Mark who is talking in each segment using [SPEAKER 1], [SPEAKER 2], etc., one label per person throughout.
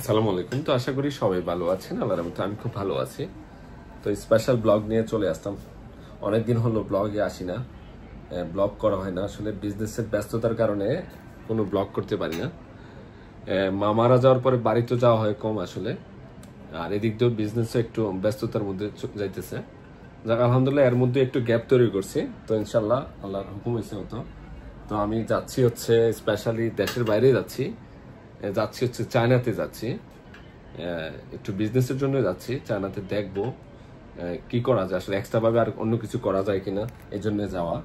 [SPEAKER 1] আসসালামু আলাইকুম। তো আশা করি সবাই ভালো আছেন। আল্লাহর রহমতে আমি খুব ভালো আছি। তো স্পেশাল ব্লগ নিয়ে চলে আসতাম। অনেকদিন হলো ব্লগে আসি না, ব্লগ করা হয় না, আসলে বিজনেসের ব্যস্ততার কারণে কোনো ব্লগ করতে পারি না। মা মারা যাওয়ার পরে বাড়িতে যাওয়া হয় কম আসলে, আর এদিক দিয়েও বিজনেসও একটু ব্যস্ততার মধ্যে যাইতেছে। যাক আলহামদুলিল্লাহ, এর মধ্যে একটু গ্যাপ তৈরি করছি। তো ইনশাল্লাহ আল্লাহর হুকুম হয়েছে হতো। তো আমি যাচ্ছি হচ্ছে স্পেশালি দেশের বাইরে যাচ্ছি হচ্ছে চায়নাতে যাচ্ছি, একটু বিজনেসের জন্য যাচ্ছি। চায়নাতে দেখবো কি করা যায়, আসলে এক্সট্রা ভাবে আর অন্য কিছু করা যায় কিনা, এই জন্য যাওয়া।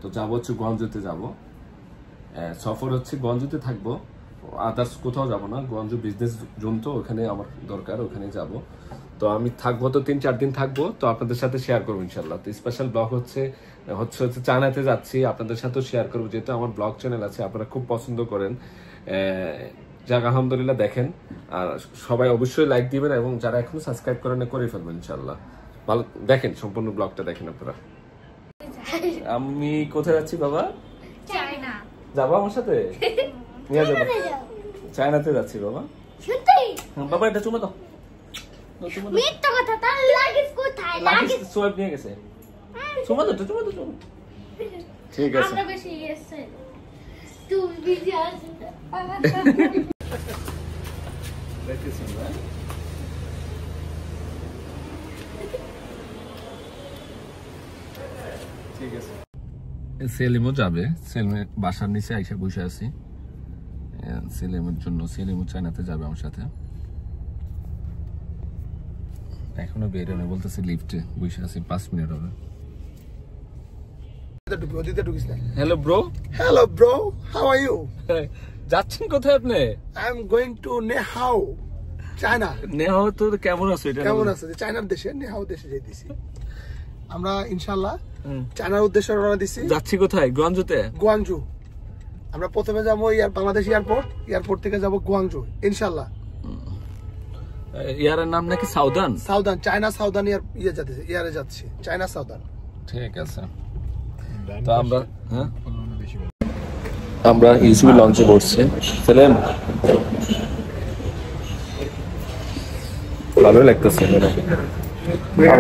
[SPEAKER 1] তো যাবো হচ্ছে গুয়াংজুতে যাব, সফর হচ্ছে গুয়াংজুতে থাকবো, আদার্স কোথাও যাব না। গুয়াংজু বিজনেস জোন, তো ওখানে আমার দরকার, ওখানে যাব। তো আমি থাকবো, তো 3-4 দিন থাকবো, তো আপনাদের সাথে শেয়ার করবো ইনশাল্লাহ। তো স্পেশাল ব্লগ হচ্ছে চায়নাতে যাচ্ছি, আপনাদের সাথেও শেয়ার করবো, যেহেতু আমার ব্লগ চ্যানেল আছে, আপনারা খুব পছন্দ করেন। যাক আলহামদুলিল্লাহ, দেখেন আর সবাই অবশ্যই লাইক দিবেন, এবং যারা এখনো সাবস্ক্রাইব করেন করে ফেলবেন ইনশাল্লাহ। ভালো দেখেন, সম্পূর্ণ ব্লগটা দেখেন আপনারা। আমি কোথায় যাচ্ছি বাবা?
[SPEAKER 2] চায়না।
[SPEAKER 1] যাবো আমার সাথে? নিয়ে যাবো, চায়নাতে যাচ্ছি বাবা।
[SPEAKER 2] সত্যি?
[SPEAKER 1] বাবা এটা চুমা দাও।
[SPEAKER 2] মিথ্যা কথা, তার লাগেজ কোথায়? লাগেজ
[SPEAKER 1] সোয়েব নিয়ে গেছে। চুমা দাও, চুমা দাও, চুমা। ঠিক আছে,
[SPEAKER 2] আমরা বেশি গেছে। তুমি বিজি আছো।
[SPEAKER 1] দেখতেছেন না? ঠিক আছে। সেলিমও যাবে, সেলিমের বাসার নিচে আইসা বসে আছি। সেলিমের জন্য, সেলিমও চায়নাতে যাবে আমার সাথে। এখনো বেরোনে, বলতেছে লিফটে বসে আছি, 5 মিনিট হবে। Hello bro.
[SPEAKER 3] Hello, bro. How are you?
[SPEAKER 1] যাচ্ছেন কোথায় আপনি?
[SPEAKER 3] I'm going to Nehao, China.
[SPEAKER 1] নেহাও তো কেমন আছো? এটা
[SPEAKER 3] কেমন আছে? চায়নার দেশে, নেহাও দেশে যাইতেছি। আমরা ইনশাআল্লাহ চায়নার উদ্দেশ্যে রওনা দিছি।
[SPEAKER 1] যাচ্ছি কোথায়? গুয়াংজুতে।
[SPEAKER 3] গুয়াংজু। আমরা প্রথমে যাবো বাংলাদেশ এয়ারপোর্ট থেকে যাবো গুয়াংজু ইনশাআল্লাহ।
[SPEAKER 1] ইয়ারের নাম নাকি সাউদান?
[SPEAKER 3] সাউদান, চায়না সাউদান ইয়ারে যাচ্ছি, চায়না সাউদান।
[SPEAKER 1] ঠিক আছে। তো আমরা ইউসুফি লঞ্চে পড়ছি। সেলেম, ভালো লাগতেছে।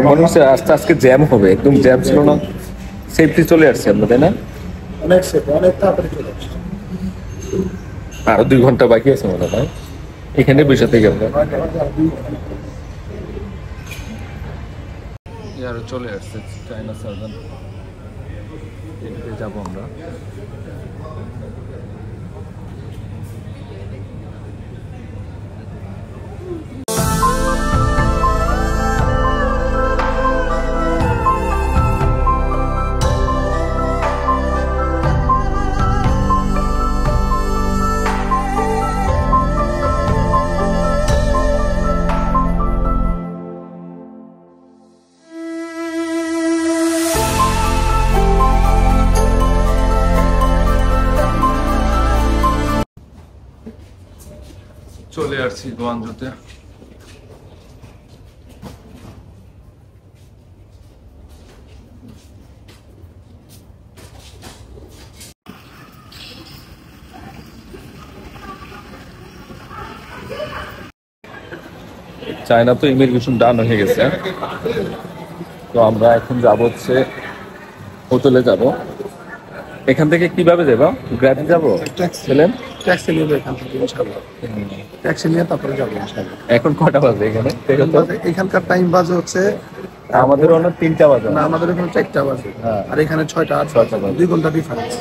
[SPEAKER 1] মনে হচ্ছে আজকে জ্যাম হবে, একদম জ্যাম ছিল না, সেফটি চলে আসছে আমরা, তাই না?
[SPEAKER 3] অনেক সেফ, অনেক তাড়াতাড়ি চলে আসছে।
[SPEAKER 1] আরো 2 ঘন্টা বাকি আছে মনে হয়, এখানে বসে থেকে আমরা চলে আসছে চায়না সাউদান, এদিকে যাবো আমরা। চলে আসছি গুয়াংজুতে। চায়না তো ইমিগ্রেশন ডান হয়ে গেছে, তো আমরা এখন যাব হচ্ছে হোটেলে যাব। এখান থেকে কিভাবে যাবো? গ্র্যাবে যাবো?
[SPEAKER 3] ট্যাক্সি নিয়ে এখান থেকে ইনশাআল্লাহ, ট্যাক্সি নিয়ে তারপরে যাবো ইনশাআল্লাহ।
[SPEAKER 1] এখন কটা বাজে এখানে?
[SPEAKER 3] এখানকার টাইম বাজে হচ্ছে
[SPEAKER 1] আমাদের অনেক 3টা বাজে
[SPEAKER 3] না, আমাদের এখানে 4টা বাজে, আর এখানে 6টা 8টা বাজে, 2 ঘন্টা ডিফারেন্স।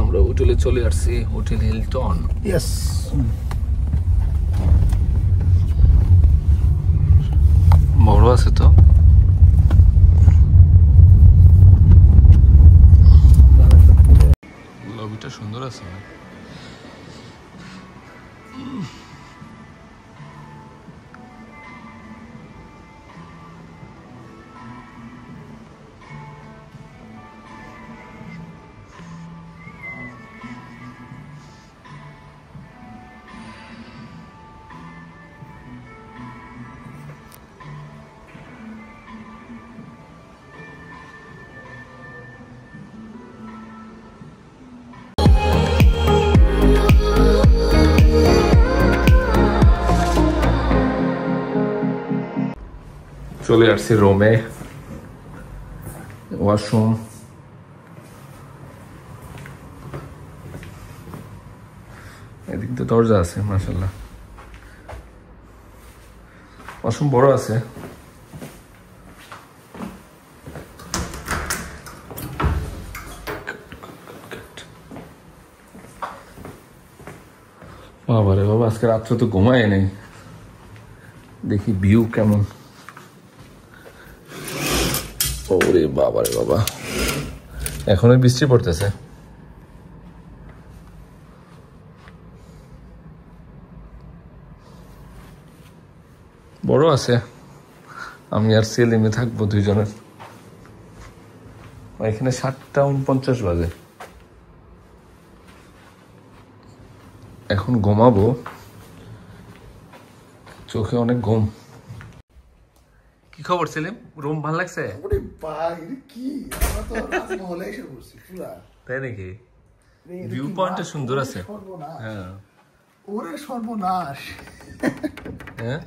[SPEAKER 1] আমরা হোটেলে চলে আসছি, হোটেল হিলটন।
[SPEAKER 3] ইয়েস,
[SPEAKER 1] বড় আছে তো। লবিটা সুন্দর আছে। চলে আসছি রুমে, ওয়াশরুম। এদিক তো দরজা আছে, মাশাআল্লাহ। ওয়াশরুম বড় আছে। বাবা রে বাবা, আজকে রাত্রে তো ঘুমায় নেই। দেখি ভিউ কেমন। ওরে বাবা রে বাবা, এখনই বৃষ্টি পড়তেছে। বড় আছে। আমি আর সেলিমে থাকবো দুইজনের। এখানে 7:49 বাজে। এখন ঘুমাবো, চোখে অনেক ঘুম। কি খবর সেলিম, রুম ভালো লাগছে?
[SPEAKER 3] ওরে ভাই কি, আমরা তো রাজমহলে এসে বসছি পুরা।
[SPEAKER 1] তাই নাকি? ভিউ পয়েন্টটা সুন্দর আছে। হ্যাঁ
[SPEAKER 3] ওরে সর্বনাশ,
[SPEAKER 1] হ্যাঁ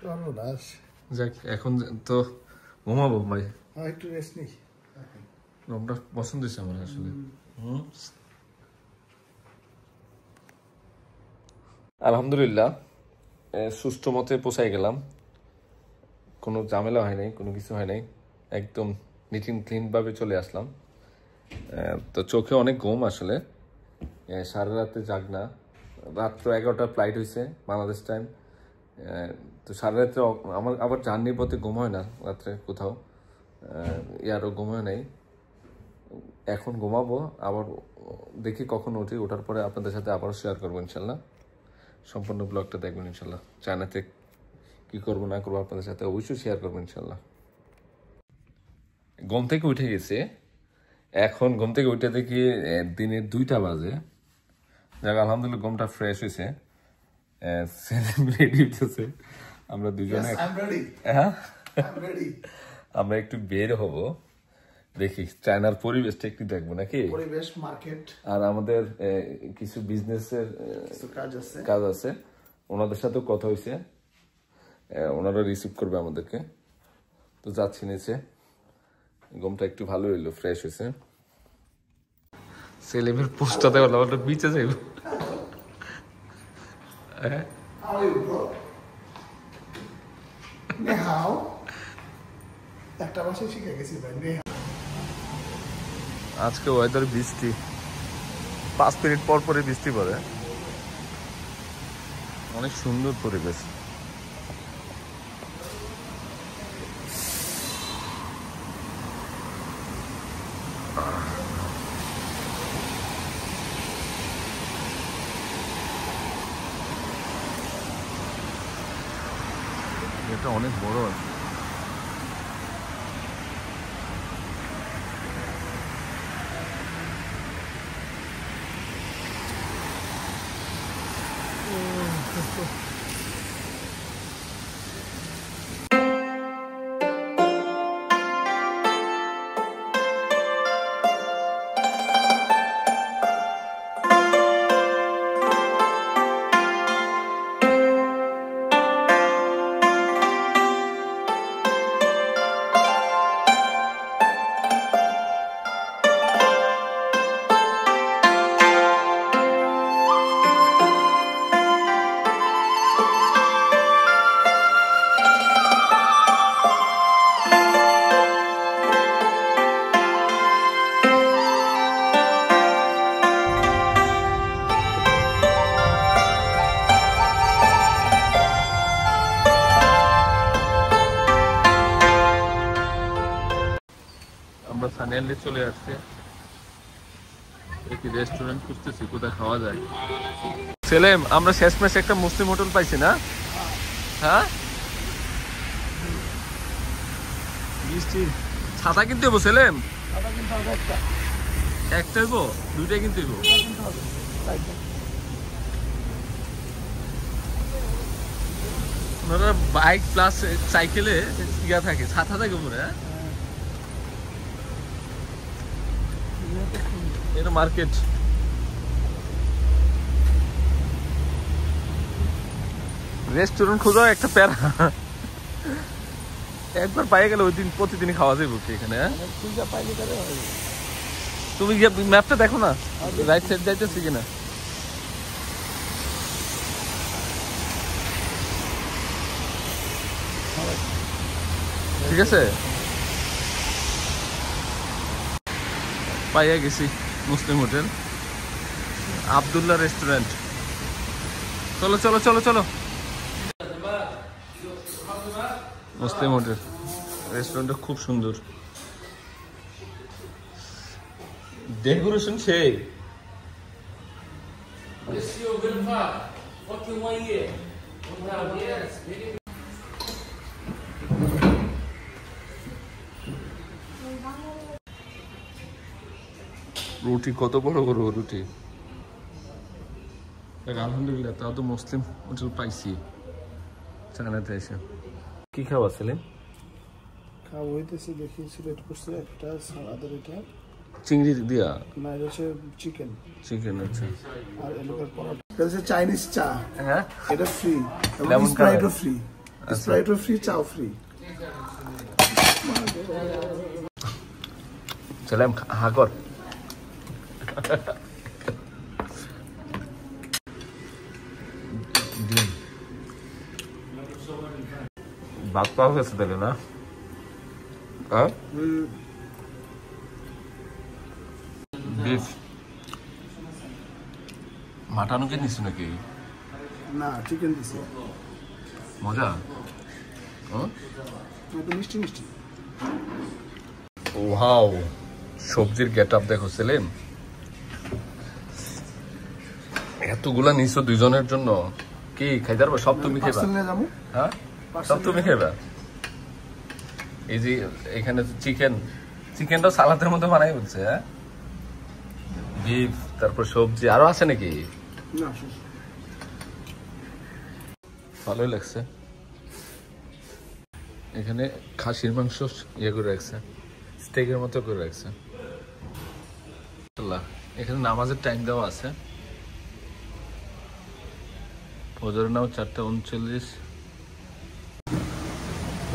[SPEAKER 3] সর্বনাশ।
[SPEAKER 1] যাক, এখন তো ঘুমাবো ভাই।
[SPEAKER 3] একটু রেস্ট নিই।
[SPEAKER 1] রুমটা পছন্দ হয়েছে আমার আসলে। আলহামদুলিল্লাহ, সুষ্ঠু মতে পৌঁছাই গেলাম। কোনো ঝামেলা হয় নাই, কোনো কিছু হয় নাই, একদম নিট অ্যান্ড ক্লিন ভাবে চলে আসলাম। তো চোখে অনেক ঘুম আসলে, সারা রাতে জাগ না। রাত্র 11টার ফ্লাইট হয়েছে বাংলাদেশ টাইম। তো সারা রাত্রে আমার আবার জার্নির পথে ঘুম হয় না রাত্রে কোথাও, ইয়ারও ঘুম হয় নাই। এখন ঘুমাবো, আবার দেখি কখন উঠি। ওঠার পরে আপনাদের সাথে আবারও শেয়ার করবো ইনশাল্লাহ। সম্পূর্ণ ব্লগটা দেখবেন ইনশাল্লাহ। চায়নাতে কি করবো না করবো আপনাদের সাথে অবশ্যই শেয়ার করবো ইনশাল্লাহ। ঘুম থেকে উঠে গেছে, এখন ঘুম থেকে উঠে দেখি দিনে 2টা বাজে। যাক আলহামদুলিল্লাহ, ঘুমটা ফ্রেশ হয়েছে। রেডি হচ্ছে, আমরা দুজনে। আমরা একটু বের হব, দেখি চায়নার পরিবেশটা একটু দেখবো নাকি,
[SPEAKER 3] পরিবেশ, মার্কেট,
[SPEAKER 1] আর আমাদের কিছু বিজনেসের কাজ আছে। ওনাদের সাথেও কথা হয়েছে, ওনারা রিসিভ করবে আমাদেরকে। তো যাচ্ছি নিচে। ঘুমটা একটু ভালো হইলো, ফ্রেশ হয়েছে। সেলিমের পোস্টটা দেওয়া ওটা বিচে যাইব। আজকে ওয়েদার বৃষ্টি, 5 মিনিট পর পরে বৃষ্টি পড়ে। অনেক সুন্দর পরিবেশ। এটা অনেক বড় আছে। আমরা সানিয়ালি চলে আসছি, একটি রেস্টুরেন্ট খুঁজতেছি কোথায় খাওয়া যায়। সেলেম, আমরা শেষমেশ একটা মুসলিম হোটেল পাইছি না? হ্যাঁ, বৃষ্টি ছাতা কিনতে হইব। সেলেম, একটা হইব, দুইটাই কিনতে হইব। ওনারা বাইক প্লাস সাইকেলে ইয়া থাকে, ছাতা থাকে উপরে। হ্যাঁ, এটা মার্কেট। রেস্টুরেন্ট খোঁজো একটা প্যারা। একবার পাইয়ে গেলে ওই দিন প্রতিদিনই খাওয়া যাবে কি এখানে? তুমি গিয়ে ম্যাপটা দেখো না, রাইট সাইড যাইতেছি কিনা। ঠিক আছে, পাইয়া গেছি মুসলিম হোটেল, আব্দুল্লাহ রেস্টুরেন্ট। চলো চলো চলো চলো, মুসলিম হোটেল রেস্টুরেন্টটা খুব সুন্দর, ডেকোরেশন সেই। রুটি কত বড় বড় রুটি, আলহামদুলিল্লাহ তাও তো মুসলিম হোটেল পাইছি চায়নাতে এসে। কি খাওয়া ছিলেন?
[SPEAKER 3] খাওয়া হইতেছে দেখি সিলেক্ট করছে একটা সালাদের, এটা
[SPEAKER 1] চিংড়ি দিয়া
[SPEAKER 3] না, এটা হচ্ছে চিকেন।
[SPEAKER 1] চিকেন, আচ্ছা।
[SPEAKER 3] আর এলাকার পরোটা, এটা হচ্ছে চাইনিজ চা,
[SPEAKER 1] হ্যাঁ
[SPEAKER 3] এটা ফ্রি,
[SPEAKER 1] লেমন
[SPEAKER 3] স্প্রাইটও
[SPEAKER 1] কালার
[SPEAKER 3] ফ্রি, স্প্রাইটও ফ্রি, চাও ফ্রি।
[SPEAKER 1] চলাম হা কর। ভাত পাওয়া গেছে তাহলে না? বিফ মাটনও কে নিস নাকি?
[SPEAKER 3] না, চিকেন দিছে।
[SPEAKER 1] মজা,
[SPEAKER 3] মিষ্টি মিষ্টি।
[SPEAKER 1] ওয়াও, সবজির গেট আপ দেখো সেলিম, এতগুলা নিছো দুইজনের জন্য। কি খাইতে পারবো? সব তুমি খাইবা? হ্যাঁ, সব তুমি খাইবা? এই যে এখানে চিকেন, চিকেনটা সালাদের মধ্যে বানাই বলছে। হ্যাঁ, বিফ, তারপর সবজি আরো আছে নাকি? ভালোই লাগছে। এখানে খাসির মাংস ইয়ে করে রাখছে, স্টেকের মতো করে রাখছে। এখানে নামাজের টাইম দেওয়া আছে, ফজরের নাম 4:39।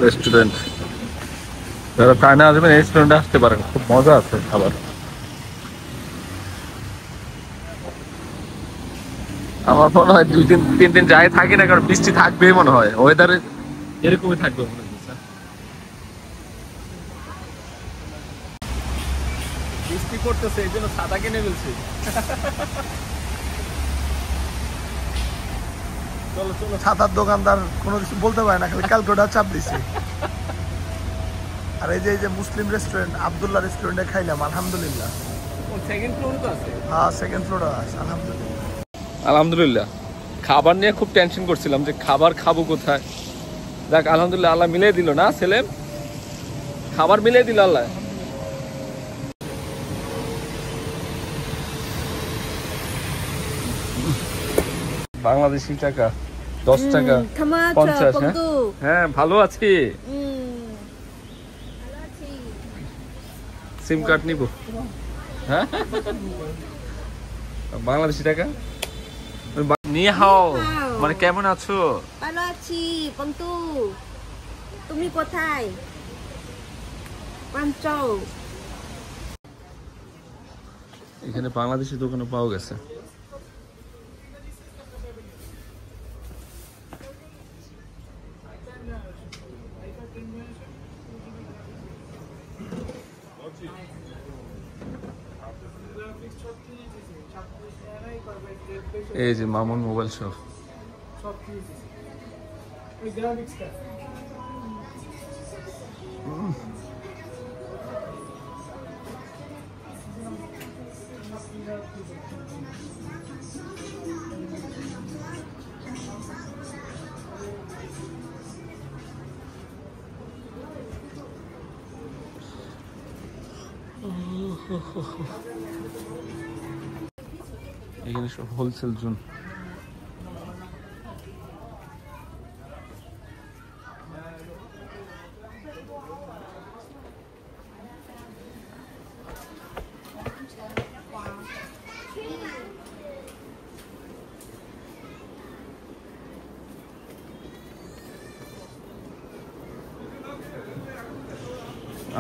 [SPEAKER 1] রেস্টুরেন্ট, যারা চায়না আসবেন এই রেস্টুরেন্টে আসতে পারেন, খুব মজা আছে খাবার। আমার মনে হয় 2-3 দিন যাই থাকি না, কারণ বৃষ্টি থাকবেই মনে হয়, ওয়েদারে এরকমই থাকবে মনে হচ্ছে। বৃষ্টি পড়তেছে এই জন্য ছাতা কিনে ফেলছি।
[SPEAKER 3] ছাতার দোকানদার কোনো কিছু বলতে পারে না, খালি ক্যালকুলেটার চাপ দিছে। আর এই যে মুসলিম রেস্টুরেন্ট আব্দুল্লাহ রেস্টুরেন্টে খাইলাম, আলহামদুলিল্লাহ।
[SPEAKER 1] সেকেন্ড ফ্লোর তো আছে?
[SPEAKER 3] হ্যাঁ, সেকেন্ড ফ্লোরে আছে, আলহামদুলিল্লাহ।
[SPEAKER 1] আলহামদুলিল্লাহ। খাবার নিয়ে খুব টেনশন করছিলাম যে খাবার খাবো কোথায়। দেখ আলহামদুলিল্লাহ আল্লাহ মিলিয়ে দিল না সেলেম, খাবার মিলিয়ে দিল আল্লাহ। বাংলাদেশি টাকা 10 টাকা 50। হ্যাঁ ভালো আছি, সিম কার্ড নিব। হ্যাঁ বাংলাদেশি টাকা নিয়ে হাও। মানে কেমন আছো?
[SPEAKER 2] ভালো আছি পন্তু, তুমি কোথায়? পাঞ্চাও।
[SPEAKER 1] এখানে বাংলাদেশি দোকানে পাওয়া গেছে। এই যে মামুন মোবাইল শপ। এখানে সব হোলসেল জোন।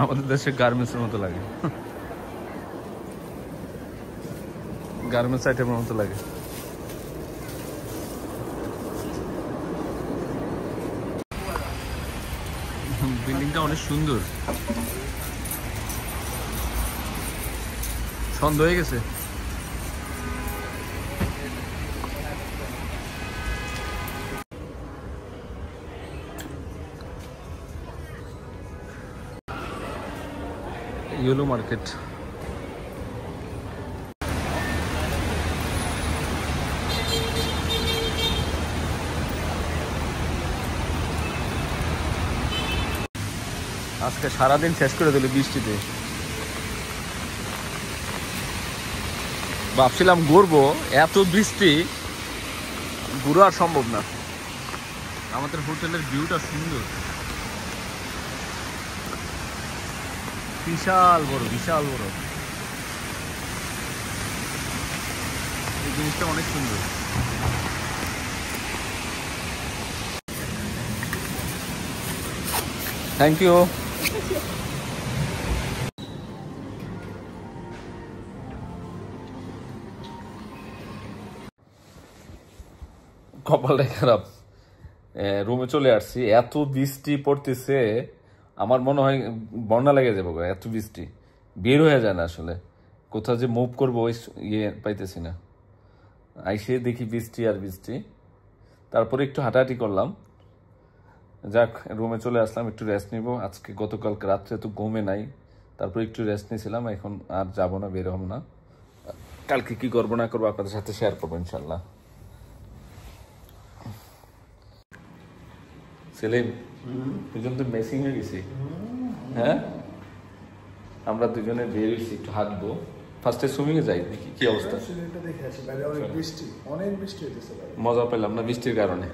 [SPEAKER 1] আমাদের দেশে গার্মেন্টসের মতো লাগে, গার্মেন্টস আইটেমের মতো লাগে। বিল্ডিংটা অনেক সুন্দর, সন্ধ্যা হয়ে গেছে। ইয়েলো মার্কেট, আজকে সারাদিন শেষ করে দিল বৃষ্টিতে। ভাবছিলাম ঘুরবো, এত বৃষ্টি ঘুরা আর সম্ভব না। আমাদের হোটেলের ভিউটা সুন্দর, বিশাল বড়, বিশাল বড়। এই জিনিসটা অনেক সুন্দর। Thank you. কপালটা খারাপ, রুমে চলে আসছি, এত বৃষ্টি পড়তেছে আমার মনে হয় বন্যা লেগে যাবো, এত বৃষ্টি বের হয়ে যায় না আসলে, কোথাও যে মুভ করবো ওই পাইতেছি না। আইসে দেখি বৃষ্টি আর বৃষ্টি, তারপরে একটু হাঁটাহাঁটি করলাম, যাক রুমে চলে আসলাম, একটু রেস্ট নিব। আজকে গতকালকে রাত্রে তো ঘুমে নাই, তারপর একটু রেস্ট নিয়েছিলাম, এখন আর যাবো না, বের হব না। কালকে কি করবো না করবো আপনাদের সাথে শেয়ার করবো ইনশাল্লাহ। সেলিম, দুজন তো মেসিং হয়ে গেছি। হ্যাঁ, আমরা দুজনে বের হয়েছি, একটু হাঁটবো। ফার্স্টে সুইমিং এ যাই, দেখি কি অবস্থা। মজা পেলাম না বৃষ্টির কারণে।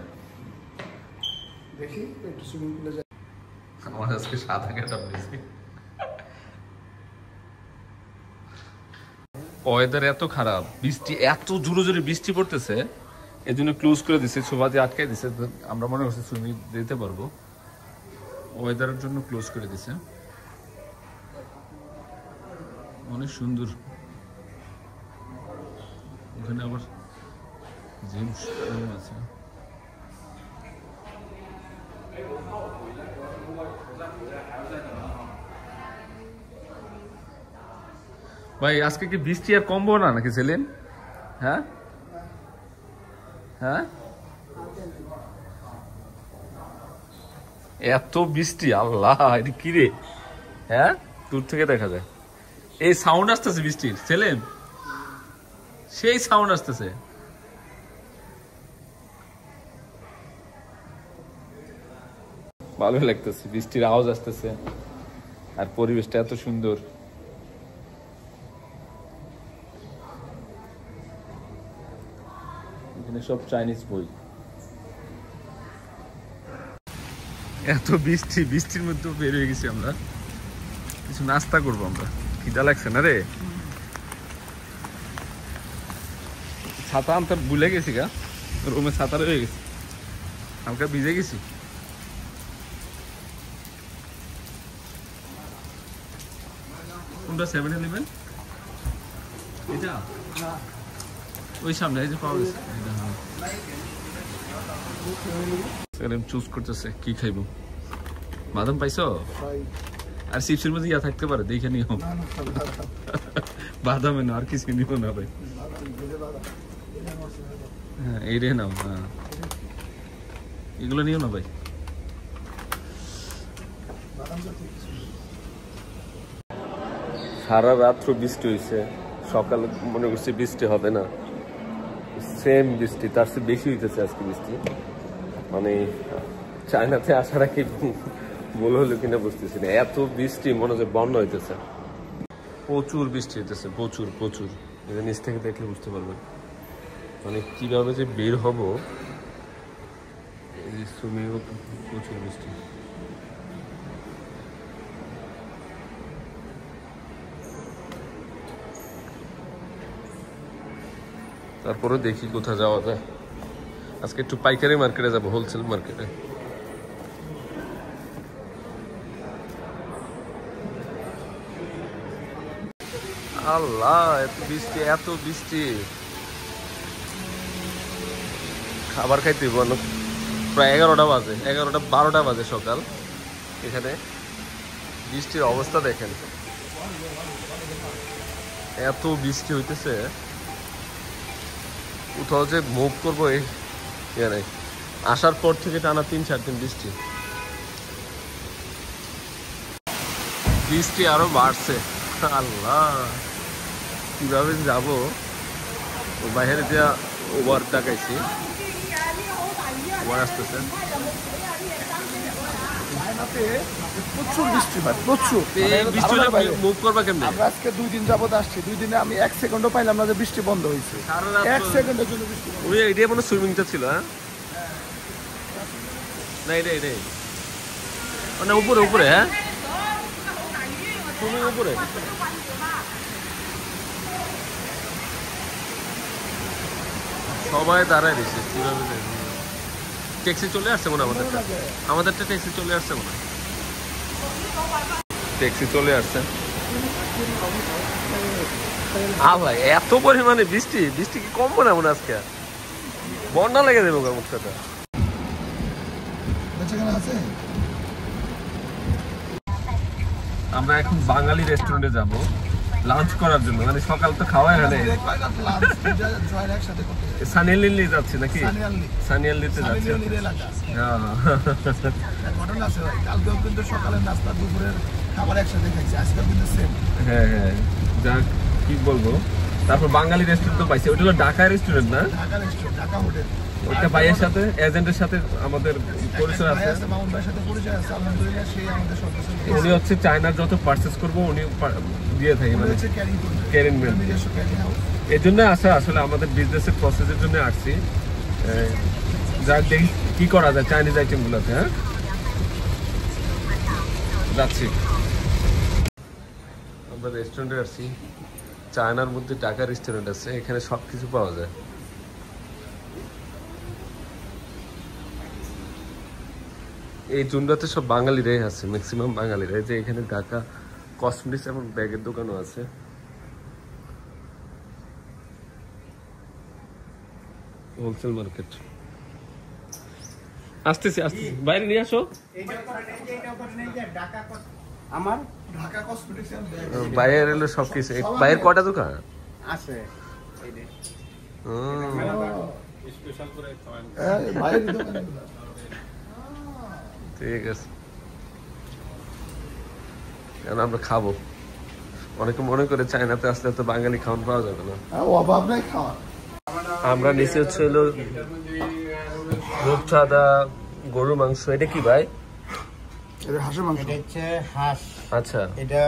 [SPEAKER 1] আমার আজকে সাদা কাটা হয়েছে। ওয়েদার এত খারাপ, বৃষ্টি এত জোরে জোরে বৃষ্টি পড়তেছে, এই জন্য ক্লোজ করে দিচ্ছে, সোফা দিয়ে আটকে দিচ্ছে। আমরা মনে করছি সুইমিং দিতে পারবো, ওয়েদারের জন্য ক্লোজ করে দিচ্ছে। অনেক সুন্দর, ওখানে আবার জিম আছে। ভাই আজকে কি বৃষ্টি আর কমবো না নাকি ছিলেন? হ্যাঁ হ্যাঁ, এত বৃষ্টি, আল্লাহ এটা কি রে? হ্যাঁ, দূর থেকে দেখা যায় এই সাউন্ড আসতেছে বৃষ্টির, ছেলেন সেই সাউন্ড আসতেছে। ভালোই লাগতেছে, বৃষ্টির আওয়াজ আসতেছে, আর পরিবেশটা এত সুন্দর। এখানে সব চাইনিজ বই। এত বৃষ্টি, বৃষ্টির মধ্যে বের হয়ে গেছি আমরা, কিছু নাস্তা করবো আমরা, খিদা লাগছে না রে। ছাতা আনতে ভুলে গেছি গা, রুমে ছাতা রয়ে গেছি, হালকা ভিজে গেছি। কোনটা 7-11? এটা ওই সামনে, এই যে পাওয়া গেছে। চুজ করতেছে কি খাইবো। বাদাম পাইছো? আর চিপসের মধ্যে ইয়া থাকতে পারে, দেখে নিও। বাদাম এনো, আর কিছু নিও না ভাই। হ্যাঁ এই রে নাও, হ্যাঁ এগুলো নিও না ভাই। সারা রাত্র বৃষ্টি হয়েছে, সকালে মনে করছি বৃষ্টি হবে না, সেম বৃষ্টি, তার চেয়ে বেশি হইতেছে আজকে বৃষ্টি। মানে চায়নাতে আসার কি ভুল হলো কিনা বুঝতেছি না, এত বৃষ্টি মনে হচ্ছে বন্যা হইতেছে, প্রচুর বৃষ্টি হইতেছে, প্রচুর প্রচুর। এটা নিচ থেকে দেখলে বুঝতে পারবেন, মানে কিভাবে যে বের হব। সুইমিংও প্রচুর বৃষ্টি। তারপরে দেখি কোথায় যাওয়া যায়। আজকে একটু পাইকারি মার্কেটে যাবো, হোলসেল মার্কেটে। আল্লাহ এত বৃষ্টি খাবার খাইতে বলো প্রায় 11টা বাজে 12টা বাজে সকাল এখানে বৃষ্টির অবস্থা দেখেন এত বৃষ্টি হইতেছে কোথাও যে মুভ করবো এই নাই আসার পর থেকে টানা 3-4 দিন বৃষ্টি আরো বাড়ছে আল্লাহ কিভাবে যাবো বাইরে দিয়া ওভার টাকাইছি ওভার আসতেছে
[SPEAKER 3] প্রচুর বৃষ্টি ভাই প্রচুর
[SPEAKER 1] বৃষ্টি মুভ করবা কেমনে
[SPEAKER 3] আমরা আজকে 2 দিন যাবত আসছি 2 দিনে আমি 1 সেকেন্ডও পাইলাম না যে বৃষ্টি বন্ধ হয়েছে 1 সেকেন্ডের জন্য বৃষ্টি
[SPEAKER 1] ওই এটাই মনে সুইমিংটা ছিল হ্যাঁ না এটাই মানে উপরে হ্যাঁ সুইমিং উপরে সবাই দাঁড়ায় দিচ্ছে কিভাবে ট্যাক্সি চলে আসছে মনে আমাদেরটা ট্যাক্সি চলে আসছে মনে ট্যাক্সি চলে আসছে ভাই এত পরিমাণে বৃষ্টি কি কমবো না মনে আজকে বন্যা লেগে দেবো মুখটা আমরা এখন বাঙালি রেস্টুরেন্টে যাব লাঞ্চ করার জন্য মানে সকাল তো খাওয়াই হয় সানিয়ালি যাচ্ছি নাকি সানিয়ালিতে যাচ্ছি হ্যাঁ হ্যাঁ যাক কি বলবো তারপর বাঙালি রেস্টুরেন্ট তো পাইছি ওটা হলো ঢাকা রেস্টুরেন্ট না ওইটা ভাইয়ের সাথে এজেন্টের সাথে আমাদের পরিচয় আছে উনি হচ্ছে চায়নার যত পারচেস করবো উনি দিয়ে থাকি মানে ক্যারিনমেন্ট এই জন্য আসা আসলে আমাদের বিজনেসের প্রসেসের জন্য আসছি যা দেখি কি করা যায় চাইনিজ আইটেম গুলোতে হ্যাঁ যাচ্ছি আমরা রেস্টুরেন্টে আসছি চায়নার মধ্যে ঢাকা রেস্টুরেন্ট আছে এখানে সবকিছু পাওয়া যায় এই জুনটাতে সব বাঙালিরাই আছে ম্যাক্সিমাম বাঙালিরাই যে এখানে ঢাকা কসমেটিক্স এবং ব্যাগের দোকানও আছে হোলসেল মার্কেট আসতেছি বাইরে নিয়ে আসো
[SPEAKER 3] আমার ঢাকা কসমেটিক্স
[SPEAKER 1] বাইরে এলো সবকিছু বাইরের কটা দোকান
[SPEAKER 3] আছে
[SPEAKER 1] ঠিক আছে কারণ আমরা খাবো অনেকে মনে করে চায়নাতে আসলে তো বাঙালি খাওয়ান পাওয়া যাবে না
[SPEAKER 3] অভাব নাই খাওয়া
[SPEAKER 1] আমরা নিচে হচ্ছে হলো রূপচাঁদা গরু মাংস এটা কি ভাই
[SPEAKER 3] এটা হাঁসের মাংস
[SPEAKER 4] এটা হচ্ছে হাঁস
[SPEAKER 1] আচ্ছা
[SPEAKER 4] এটা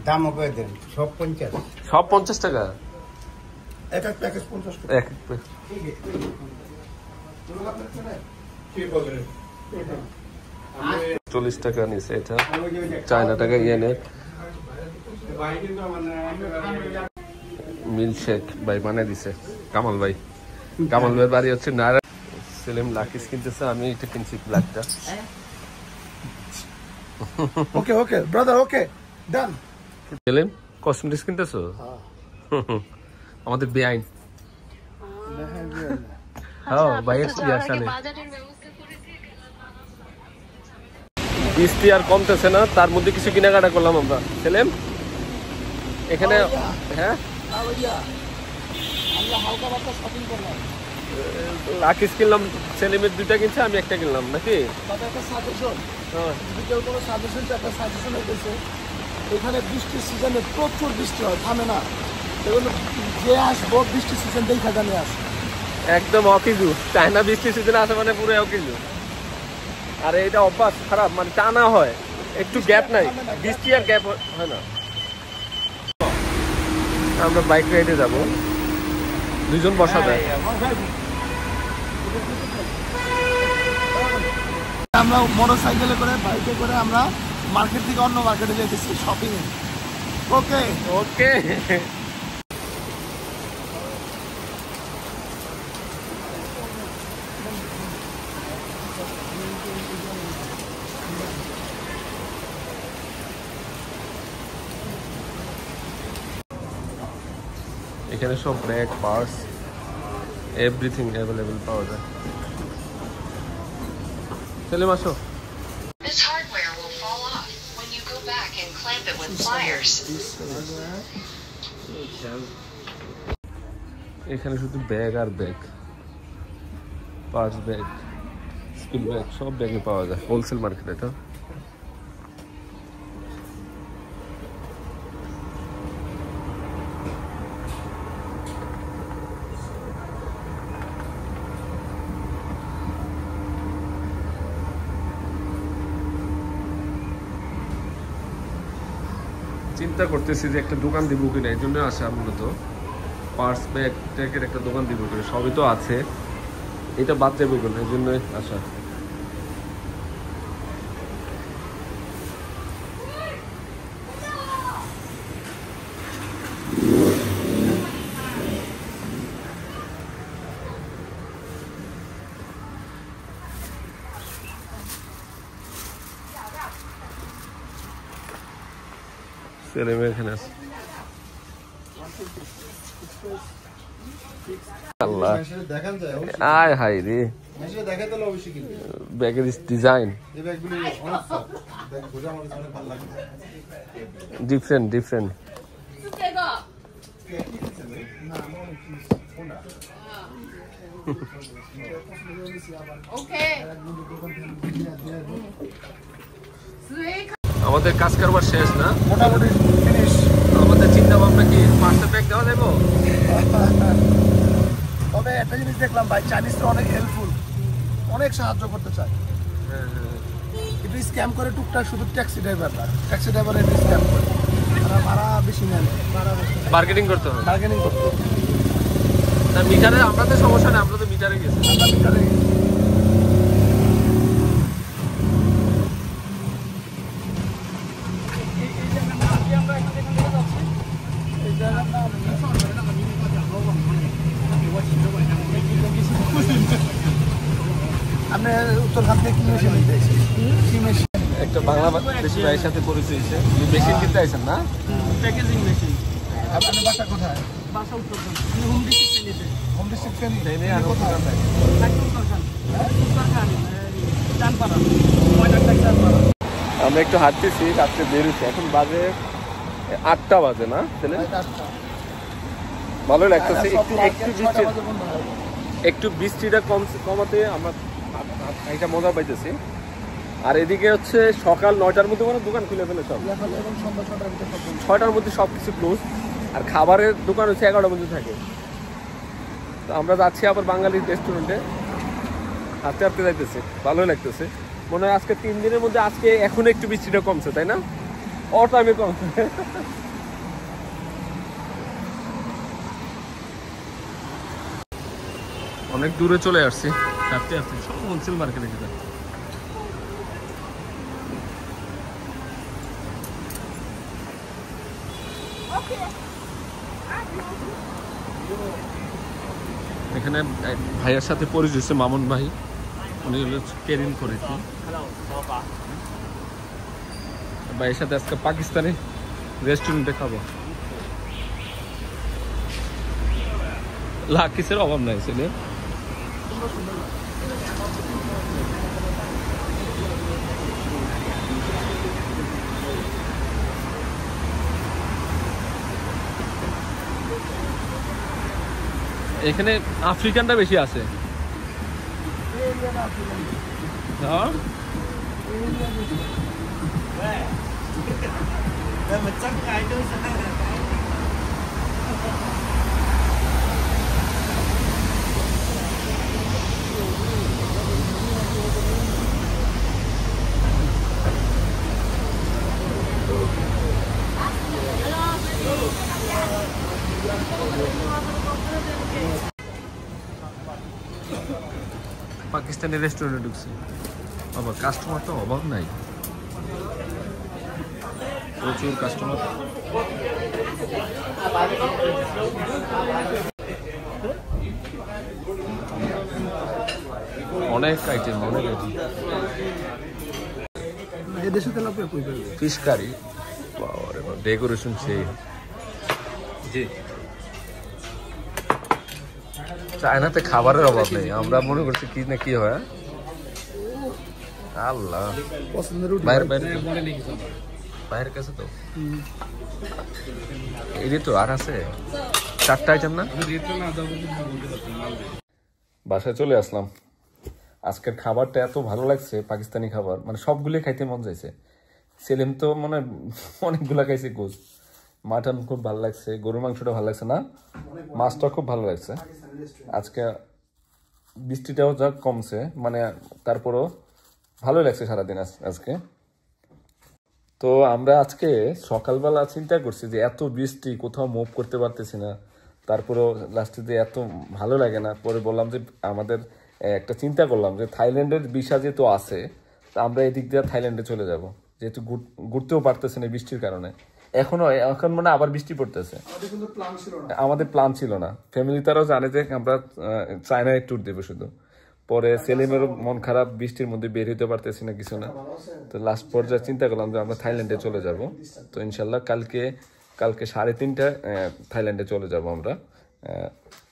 [SPEAKER 4] দাম করে দেন সব 50
[SPEAKER 1] সব 50 টাকা
[SPEAKER 3] এক এক প্যাকেজ 50 টাকা
[SPEAKER 1] এক 40 টাকা নিছে এটা চায়না টাকা ইয়েনে মিল্কশেক ভাই বানিয়ে দিছে কামাল ভাইয়ের বাড়ি হচ্ছে নারায়ণ সেলিম লাকিস কিনতেছে আমি এটা কিনছি ব্ল্যাকটা
[SPEAKER 3] ওকে ওকে ব্রাদার ওকে ডান
[SPEAKER 1] সেলিম কসমেটিক্স কিনতেছো আমাদের বেআইন হ্যাঁ ভাইয়ের বিয়ার সালে বৃষ্টি আর কমতেছে না তার মধ্যে কিছু কেনাকাটা করলাম আমরা সেলিম এখানে হ্যাঁ লাকিস কিনলাম সেলিমের 2টা কিনছে আমি একটা কিনলাম নাকি
[SPEAKER 3] এখানে বৃষ্টির সিজনে প্রচুর বৃষ্টি হয় থামে না সেগুলো যে আসবো বৃষ্টির সিজন দেখা জানি আসে
[SPEAKER 1] একদম অকিজু চায়না বৃষ্টির সিজনে আসে মানে পুরো অকিজু আর এটা অভ্যাস খারাপ মানে টানা হয় একটু গ্যাপ নাই বৃষ্টি আর গ্যাপ হয় না আমরা বাইক রাইডে যাব 2 জন বসা যায়
[SPEAKER 3] আমরা মোটরসাইকেলে করে বাইকে করে আমরা মার্কেট থেকে অন্য মার্কেটে যেতেছি শপিং এ ওকে
[SPEAKER 1] ওকে এখানে সব ব্যাগ, পার্স, এভরিথিং অ্যাভেলেবল পাওয়া যায়। সেলিম আসো।
[SPEAKER 5] This hardware will fall off when you go back and clamp it with pliers.
[SPEAKER 1] এখানে শুধু ব্যাগ আর bag, purse bag, school bag, সব ব্যাগে পাওয়া যায় হোলসেল মার্কেটে। তো চিন্তা করতেছি যে একটা দোকান দিব কিনা, এই জন্য আসা মূলত। পার্স ব্যাগ ট্যাগের একটা দোকান দিব কিনা, সবই তো আছে, এটা বাদ দেবো কিনা, এই জন্যই আসা। সেলিম এখানে আছে। আল্লাহ আয় হাই রে, ব্যাগের ডিজাইন ডিফারেন্ট ডিফারেন্ট। আমাদের কাজ কারবার শেষ না,
[SPEAKER 3] মোটামুটি ফিনিশ।
[SPEAKER 1] আমাদের চিন্তা ভাবনা কি পাঁচটা ব্যাগ দেওয়া যাবো।
[SPEAKER 3] তবে একটা জিনিস দেখলাম ভাই, চাইনিজরা অনেক হেল্পফুল, অনেক সাহায্য করতে চায়। একটু স্ক্যাম করে টুকটাক, শুধু ট্যাক্সি ড্রাইভাররা, ট্যাক্সি ড্রাইভার একটু স্ক্যাম করে, তারা ভাড়া বেশি নেন,
[SPEAKER 1] বার্গেনিং করতে হবে,
[SPEAKER 3] বার্গেনিং করতে হবে।
[SPEAKER 1] না মিটারে আমরা তো সমস্যা নেই, আমরা তো মিটারে গেছি।
[SPEAKER 3] আমরা মিটারে আপনি উত্তরখান থেকে কি মেশিন নিতে এসেছেন? কি মেশিন?
[SPEAKER 1] একটা বাংলাদেশি ভাইয়ের সাথে পরিচয় হয়েছে, মেশিন কিনতে আইছেন না?
[SPEAKER 6] Packaging machine.
[SPEAKER 3] আপনার বাসা কোথায়?
[SPEAKER 6] বাসা উত্তরখান, হোম ডিস্ট্রিক্ট নিতে।
[SPEAKER 3] Home district Feni.
[SPEAKER 1] ফেনী আর উত্তরখান।
[SPEAKER 6] উত্তরখান, উত্তরখান চানপাড়া, ময়নাকটা চানপাড়া।
[SPEAKER 1] আমরা একটু হাঁটতেছি, রাত্রে বেরোচ্ছি, এখন বাজে 8টা বাজে না? ভালো লাগতেছে। একটু বৃষ্টিটা কমাতে আমরা এটা মজা পাইতেছি। আর এদিকে হচ্ছে সকাল 9টার মধ্যে কোনো দোকান খুলে ফেলে সব, 6টার মধ্যে সব কিছু ক্লোজ। আর খাবারের দোকান হচ্ছে 11টার মধ্যে থাকে। তো আমরা যাচ্ছি আবার বাঙালি রেস্টুরেন্টে, হাঁটতে হাঁটতে যাইতেছে, ভালোই লাগতেছে। মনে হয় আজকে 3 দিনের মধ্যে আজকে এখন একটু বৃষ্টিটা কমছে, তাই না? অল টাইমে কমছে। অনেক দূরে চলে আসছি, হাঁটতে হাঁটতে সব হোলসেল মার্কেটে যেতে। এখানে ভাইয়ের সাথে পরিচয় হচ্ছে, মামুন ভাই, উনি হলো কেরিন করেছি। ভাইয়ের সাথে আজকে পাকিস্তানি রেস্টুরেন্টে খাবো। লাকিসের অভাব নাই ছেলে। এখানে আফ্রিকানটা বেশি আছে। পাকিস্তানি রেস্টুরেন্টে ঢুকছি, আবার কাস্টমার তো অভাব নাই, প্রচুর কাস্টমার। অনেক আইটেম, অনেক আইটেম। ফিশ কারি, ডেকোরেশন সেই। জি চায়নাতে খাবারের অভাব নেই, আমরা মনে করছি কি না কি হয়। আল্লাহ
[SPEAKER 3] পছন্দের রুটি
[SPEAKER 1] বাইরে বাইরে বাইরের কাছে তো এই তো আর আছে 4টা আইটেম না। বাসায় চলে আসলাম। আজকের খাবারটা এত ভালো লাগছে, পাকিস্তানি খাবার, মানে সবগুলোই খাইতে মন চাইছে। সেলিম তো মানে অনেকগুলা খাইছে, গোস মাটন খুব ভালো লাগছে, গরুর মাংসটা ভালো লাগছে না, মাছটা খুব ভালো লাগছে। আজকে বৃষ্টিটাও যা কমছে, মানে তারপরও ভালো লাগছে সারাদিন আজকে। তো আমরা আজকে সকালবেলা চিন্তা করছি যে এত বৃষ্টি, কোথাও মুভ করতে পারতেছি না, তারপরেও লাস্টে যে এত ভালো লাগে না। পরে বললাম যে আমাদের একটা চিন্তা করলাম যে থাইল্যান্ডের ভিসা যেহেতু আছে, তা আমরা এদিক দিয়ে থাইল্যান্ডে চলে যাব, যেহেতু ঘুরতেও পারতেছে না বৃষ্টির কারণে। এখন মানে আবার বৃষ্টি পড়তেছে। আমাদের প্ল্যান ছিল না। ফ্যামিলি তারাও জানে যে আমরা চায়নায় ট্যুর দেবো শুধু। পরে সেলিমেরও মন খারাপ, বৃষ্টির মধ্যে বের হইতে পারতেছি না, কিছু না। তো লাস্ট পর্যায়ে চিন্তা করলাম যে আমরা থাইল্যান্ডে চলে যাব। তো ইনশাল্লাহ কালকে 3:30টায় থাইল্যান্ডে চলে যাব আমরা।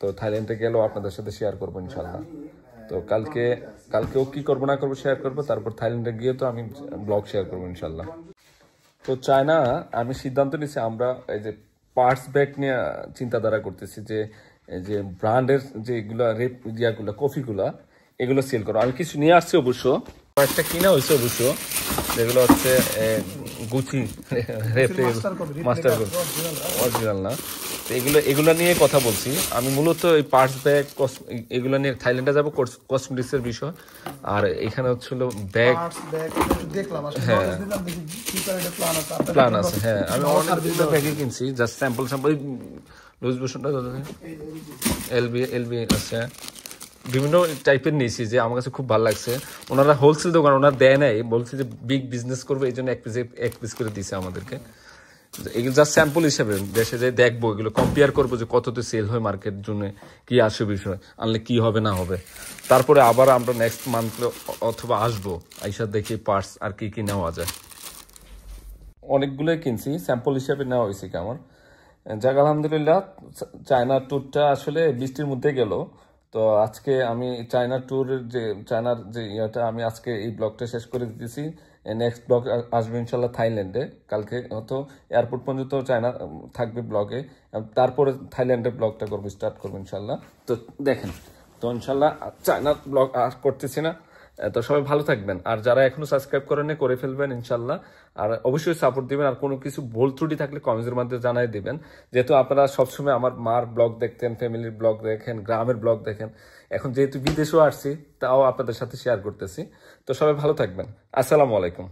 [SPEAKER 1] তো থাইল্যান্ডে গেলেও আপনাদের সাথে শেয়ার করবো ইনশাল্লাহ। তো কালকেও কি করবো না করবো শেয়ার করবো, তারপর থাইল্যান্ডে গিয়ে তো আমি ব্লগ শেয়ার করবো ইনশাল্লাহ। তো চায়না আমি সিদ্ধান্ত নিচ্ছি, আমরা এই যে পার্টস ব্যাগ নিয়ে চিন্তাধারা করতেছি, যে ব্র্যান্ডের যেগুলো ইয়াগুলো কফিগুলা এগুলো সেল করো। আমি কিছু নিয়ে আসছি অবশ্য, কয়েকটা কিনা হয়েছে অবশ্য, যেগুলো হচ্ছে গুচি মাস্টার অরিজিনাল না। তো এগুলো নিয়ে কথা বলছি আমি মূলত। এই পার্টস ব্যাগ এগুলো নিয়ে থাইল্যান্ডে যাবো, কসমেটিক্সের বিষয়। আর এখানে হচ্ছিল ব্যাগ, হ্যাঁ প্ল্যান আছে। হ্যাঁ আমি অনেকগুলো ব্যাগই কিনছি, জাস্ট স্যাম্পল লুজ ভূষণটা এলবি আছে, বিভিন্ন টাইপের নিয়েছি যে আমার কাছে খুব ভালো লাগছে। ওনারা হোলসেল দোকান, ওনারা দেয় নাই, বলছে যে বিগ বিজনেস করবে, এই জন্য এক পিস করে দিছে আমাদেরকে। এগুলো জাস্ট স্যাম্পল হিসেবে দেশে যে দেখবো, এগুলো কম্পেয়ার করবো যে কততে সেল হয় মার্কেট জন্য, কি আসে বিষয়, আনলে কি হবে না হবে। তারপরে আবার আমরা নেক্সট মান্থ অথবা আসবো, আইসা দেখি পার্টস আর কি নেওয়া যায়। অনেকগুলোই কিনছি, স্যাম্পল হিসেবে নেওয়া হয়েছে কি আমার। যাক আলহামদুলিল্লাহ, চায়না ট্যুরটা আসলে বৃষ্টির মধ্যে গেল। তো আজকে আমি চায়না ট্যুরের চায়নার যে ইয়েটা আমি আজকে এই ব্লগটা শেষ করে দিতেছি। নেক্সট ব্লগ আসবে ইনশাল্লাহ থাইল্যান্ডে। কালকে হয়তো এয়ারপোর্ট পর্যন্ত চায়না থাকবে ব্লগে, তারপরে থাইল্যান্ডের ব্লগটা করবো, স্টার্ট করবো ইনশাল্লাহ। তো দেখেন, তো ইনশাল্লাহ চায়নার ব্লগ আর করতেছি না। তো সবাই ভালো থাকবেন, আর যারা এখনো সাবস্ক্রাইব করেন করে ফেলবেন ইনশাল্লাহ। আর অবশ্যই সাপোর্ট দিবেন, আর কোনো কিছু ভুল ত্রুটি থাকলে কমেন্টের মাধ্যমে জানাই দিবেন। যেহেতু আপনারা সবসময় আমার মার ব্লগ দেখতেন, ফ্যামিলির ব্লগ দেখেন, গ্রামের ব্লগ দেখেন, এখন যেহেতু বিদেশেও আসছি তাও আপনাদের সাথে শেয়ার করতেছি। তো সবাই ভালো থাকবেন, আসসালামু আলাইকুম।